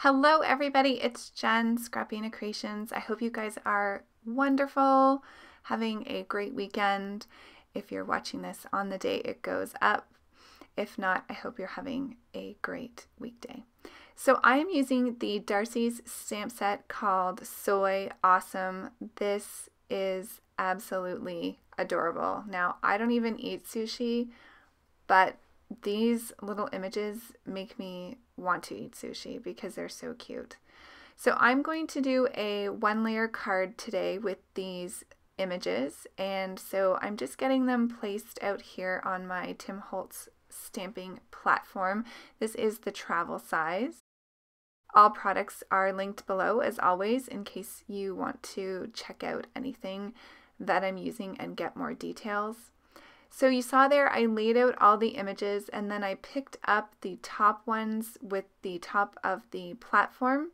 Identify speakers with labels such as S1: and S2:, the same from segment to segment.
S1: Hello everybody, it's Jen, Scrapbena Creations. I hope you guys are wonderful, having a great weekend. If you're watching this on the day it goes up. If not, I hope you're having a great weekday. So I am using the Darcie's stamp set called Soy Awesome. This is absolutely adorable. Now, I don't even eat sushi, but these little images make me want to eat sushi because they're so cute. So I'm going to do a one layer card today with these images, and so I'm just getting them placed out here on my Tim Holtz stamping platform. This is the travel size. All products are linked below as always in case you want to check out anything that I'm using and get more details. So you saw there I laid out all the images and then I picked up the top ones with the top of the platform,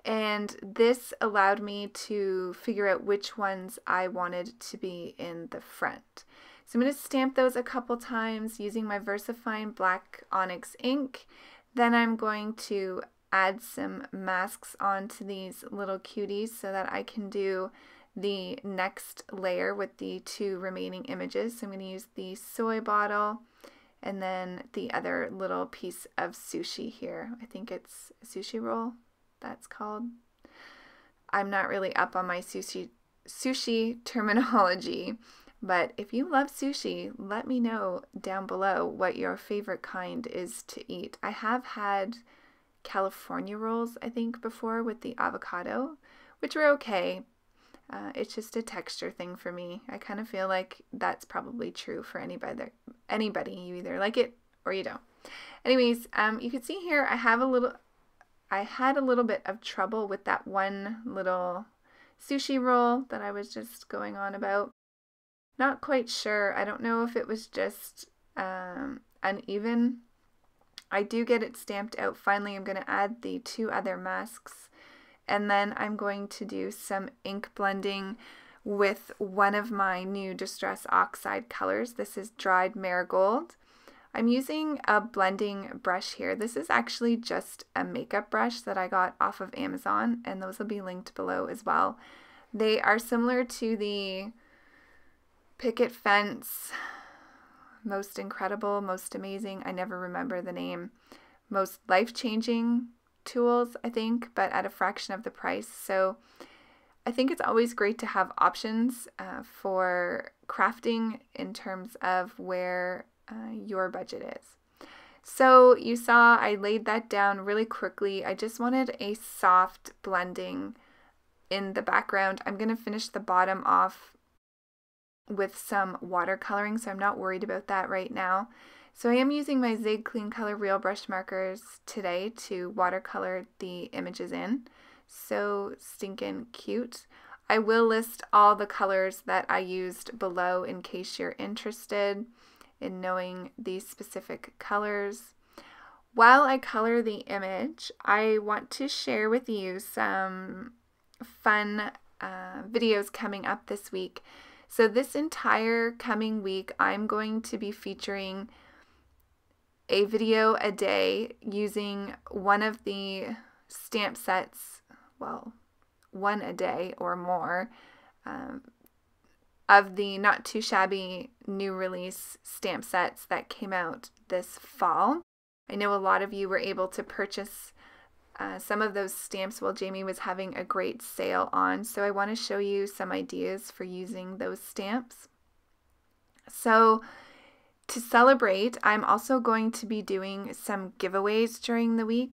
S1: and this allowed me to figure out which ones I wanted to be in the front. So I'm going to stamp those a couple times using my Versafine black Onyx ink. Then I'm going to add some masks onto these little cuties so that I can do the next layer with the two remaining images. So I'm going to use the soy bottle and then the other little piece of sushi here. I think it's a sushi roll, that's called. I'm not really up on my sushi terminology, but if you love sushi, let me know down below what your favorite kind is to eat. I have had California rolls, I think, before with the avocado, which were okay. It's just a texture thing for me. I kind of feel like that's probably true for anybody. You either like it or you don't. Anyways, you can see here I had a little bit of trouble with that one little sushi roll that I was just going on about. Not quite sure. I don't know if it was just uneven. I do get it stamped out. Finally, I'm going to add the two other masks. And then I'm going to do some ink blending with one of my new Distress Oxide colors. This is dried Marigold. I'm using a blending brush here. This is actually just a makeup brush that I got off of Amazon, and those will be linked below as well. They are similar to the Picket Fence Most Incredible, Most Amazing, I never remember the name, Most Life-Changing tools, I think, but at a fraction of the price. So I think it's always great to have options for crafting in terms of where your budget is. So you saw I laid that down really quickly. I just wanted a soft blending in the background. I'm going to finish the bottom off with some watercoloring, so I'm not worried about that right now. So I am using my Zig Color Real Brush Markers today to watercolor the images in. So stinking cute. I will list all the colors that I used below in case you're interested in knowing these specific colors. While I color the image, I want to share with you some fun videos coming up this week. So this entire coming week, I'm going to be featuring a video a day using one of the stamp sets, well, one a day or more, of the not too shabby new release stamp sets that came out this fall. I know a lot of you were able to purchase some of those stamps while Jamie was having a great sale on, so I want to show you some ideas for using those stamps. So to celebrate, I'm also going to be doing some giveaways during the week.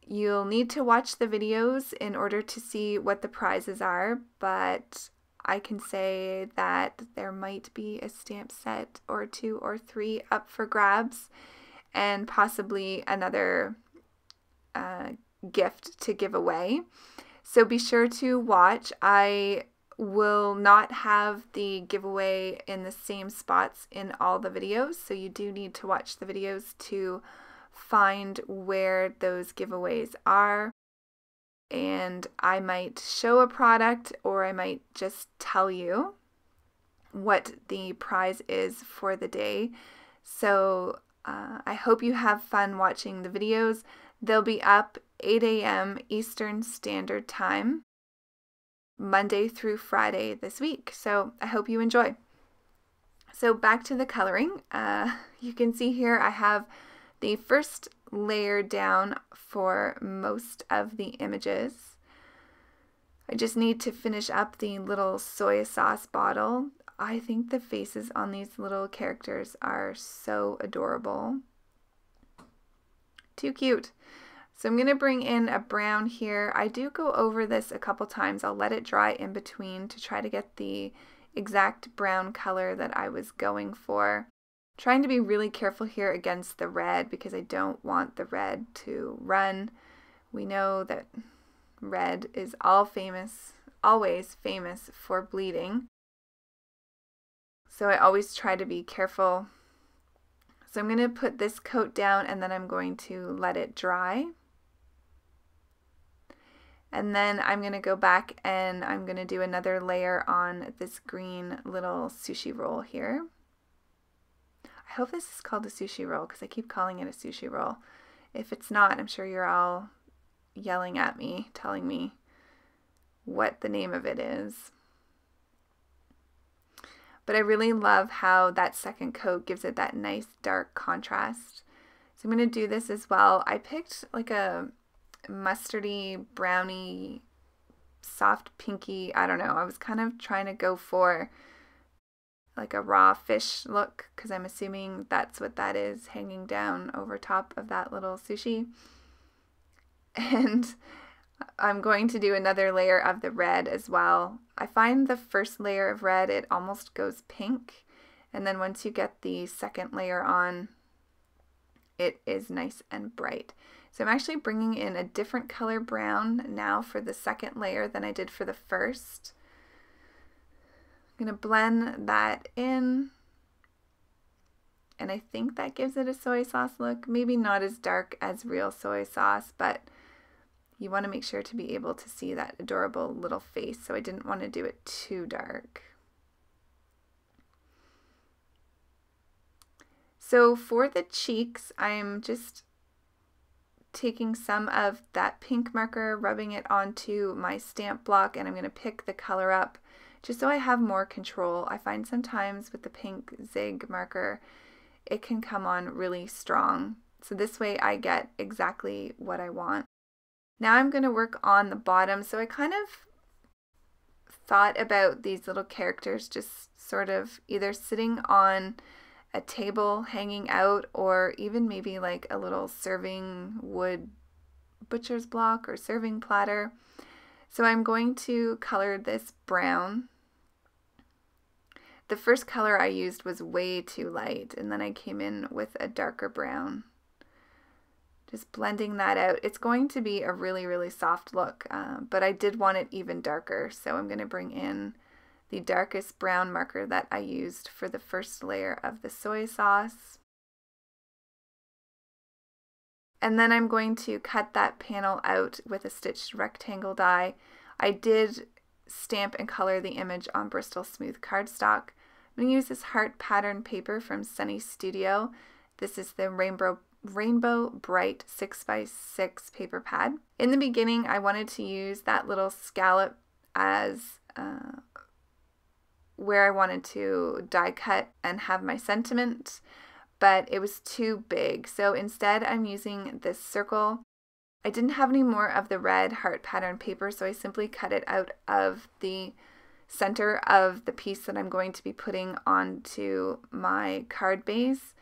S1: You'll need to watch the videos in order to see what the prizes are, but I can say that there might be a stamp set or two or three up for grabs, and possibly another gift to give away. So be sure to watch. I will not have the giveaway in the same spots in all the videos, so you do need to watch the videos to find where those giveaways are. And I might show a product, or I might just tell you what the prize is for the day. So I hope you have fun watching the videos. They'll be up 8 a.m. Eastern Standard Time, Monday through Friday this week. So I hope you enjoy. So back to the coloring. You can see here I have the first layer down for most of the images. I just need to finish up the little soy sauce bottle. I think the faces on these little characters are so adorable. Too cute. So I'm going to bring in a brown here. I do go over this a couple times. I'll let it dry in between to try to get the exact brown color that I was going for. Trying to be really careful here against the red because I don't want the red to run. We know that red is always famous for bleeding. So I always try to be careful. So I'm going to put this coat down and then I'm going to let it dry. And then I'm going to go back and I'm going to do another layer on this green little sushi roll here. I hope this is called a sushi roll because I keep calling it a sushi roll. If it's not, I'm sure you're all yelling at me, telling me what the name of it is. But I really love how that second coat gives it that nice dark contrast. So I'm going to do this as well. I picked like a mustardy, browny, soft pinky, I don't know. I was kind of trying to go for like a raw fish look because I'm assuming that's what that is hanging down over top of that little sushi. And I'm going to do another layer of the red as well. I find the first layer of red, it almost goes pink. And then once you get the second layer on, it is nice and bright. So I'm actually bringing in a different color brown now for the second layer than I did for the first. I'm going to blend that in. And I think that gives it a soy sauce look. Maybe not as dark as real soy sauce, but you want to make sure to be able to see that adorable little face. So I didn't want to do it too dark. So for the cheeks, I'm just taking some of that pink marker, rubbing it onto my stamp block, and I'm going to pick the color up just so I have more control. I find sometimes with the pink Zig marker, it can come on really strong. So this way I get exactly what I want. Now I'm going to work on the bottom. So I kind of thought about these little characters just sort of either sitting on a table hanging out or even maybe like a little serving wood butcher's block or serving platter. So I'm going to color this brown. The first color I used was way too light and then I came in with a darker brown. Just blending that out. It's going to be a really, really soft look, but I did want it even darker. So I'm going to bring in the darkest brown marker that I used for the first layer of the soy sauce. And then I'm going to cut that panel out with a stitched rectangle die. I did stamp and color the image on Bristol smooth cardstock. I'm going to use this heart pattern paper from Sunny Studio. This is the Rainbow Bright 6x6 paper pad. In the beginning, I wanted to use that little scallop as where I wanted to die cut and have my sentiment, but it was too big. So instead, I'm using this circle. I didn't have any more of the red heart pattern paper, so I simply cut it out of the center of the piece that I'm going to be putting onto my card base.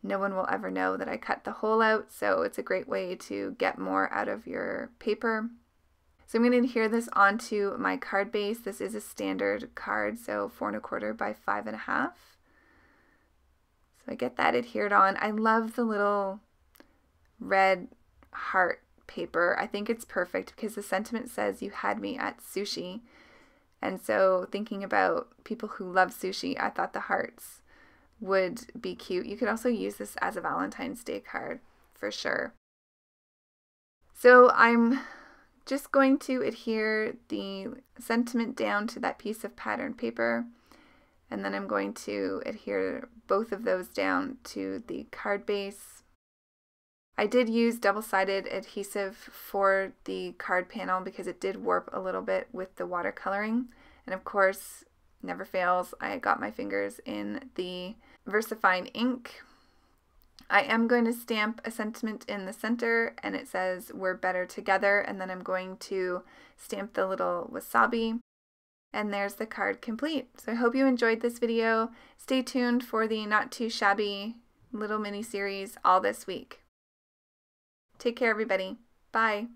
S1: No one will ever know that I cut the hole out, so it's a great way to get more out of your paper. So I'm going to adhere this onto my card base. This is a standard card, so 4 1/4 by 5 1/2. So I get that adhered on. I love the little red heart paper. I think it's perfect because the sentiment says you had me at sushi. And so thinking about people who love sushi, I thought the hearts would be cute. You could also use this as a Valentine's Day card for sure. So I'm just going to adhere the sentiment down to that piece of pattern paper, and then I'm going to adhere both of those down to the card base. I did use double-sided adhesive for the card panel because it did warp a little bit with the watercoloring. And of course, never fails, I got my fingers in the Versafine ink. I am going to stamp a sentiment in the center, and it says "We're better together," and then I'm going to stamp the little wasabi, and there's the card complete. So I hope you enjoyed this video. Stay tuned for the Not Too Shabby little mini series all this week. Take care, everybody. Bye.